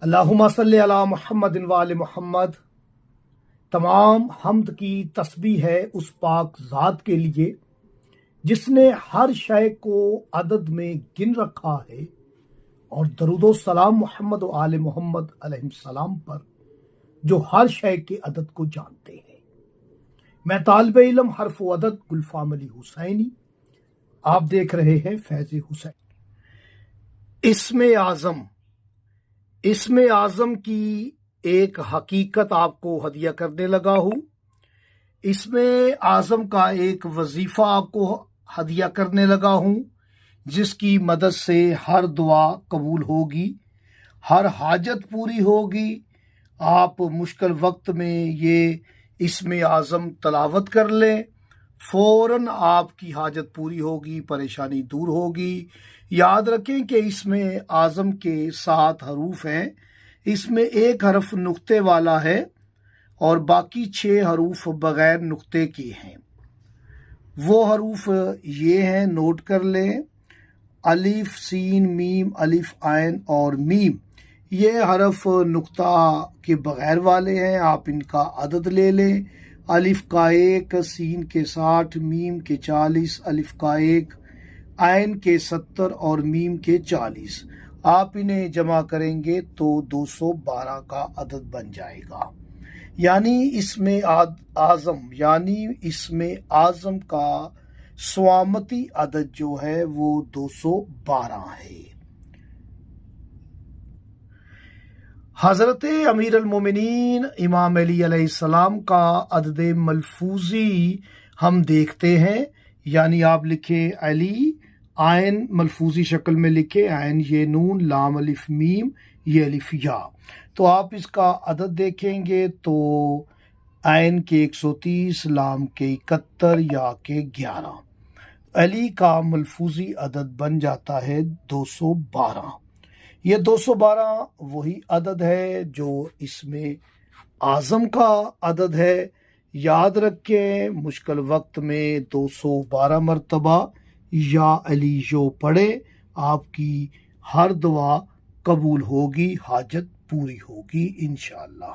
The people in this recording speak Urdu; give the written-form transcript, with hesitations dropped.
اللہم صلی علی محمد و آل محمد۔ تمام حمد کی تسبیح ہے اس پاک ذات کے لیے جس نے ہر شے کو عدد میں گن رکھا ہے، اور درود و سلام محمد و آل محمد علیہ السلام پر جو ہر شے کے عدد کو جانتے ہیں۔ میں طالب علم حرف و عدد گلفام علی حسینی، آپ دیکھ رہے ہیں فیض حسین۔ اسم اعظم کی ایک حقیقت آپ کو ہدیہ کرنے لگا ہوں۔ اسم اعظم کا ایک وظیفہ آپ کو ہدیہ کرنے لگا ہوں، جس کی مدد سے ہر دعا قبول ہوگی، ہر حاجت پوری ہوگی۔ آپ مشکل وقت میں یہ اسم اعظم تلاوت کر لیں، فوراً آپ کی حاجت پوری ہوگی، پریشانی دور ہوگی۔ یاد رکھیں کہ اسم اعظم کے 7 حروف ہیں، اس میں ایک حرف نقطے والا ہے اور باقی 6 حروف بغیر نقطے کے ہیں۔ وہ حروف یہ ہیں، نوٹ کر لیں: الف، سین، میم، الف، عین اور میم۔ یہ حرف نقطہ کے بغیر والے ہیں، آپ ان کا عدد لے لیں۔ الف کا 1، سین کے 60، میم کے 40، الف کا 1، عین کے 70 اور میم کے 40۔ آپ انہیں جمع کریں گے تو 212 کا عدد بن جائے گا۔ یعنی اسم اعظم کا سوامتی عدد جو ہے وہ 212 ہے۔ حضرت امیر المومنین امام علی علیہ السلام کا عدد ملفوظی ہم دیکھتے ہیں۔ یعنی آپ لکھیں علی، عین ملفوظی شکل میں لکھیں، عین یہ نون، لام الف میم یہ الف یا۔ تو آپ اس کا عدد دیکھیں گے تو عین کے 130، لام کے 71، یا کے 11۔ علی کا ملفوظی عدد بن جاتا ہے 212۔ یہ 212 وہی عدد ہے جو اسم اعظم کا عدد ہے۔ یاد رکھیں، مشکل وقت میں 212 مرتبہ یا علی جو پڑھے، آپ کی ہر دعا قبول ہوگی، حاجت پوری ہوگی انشاءاللہ۔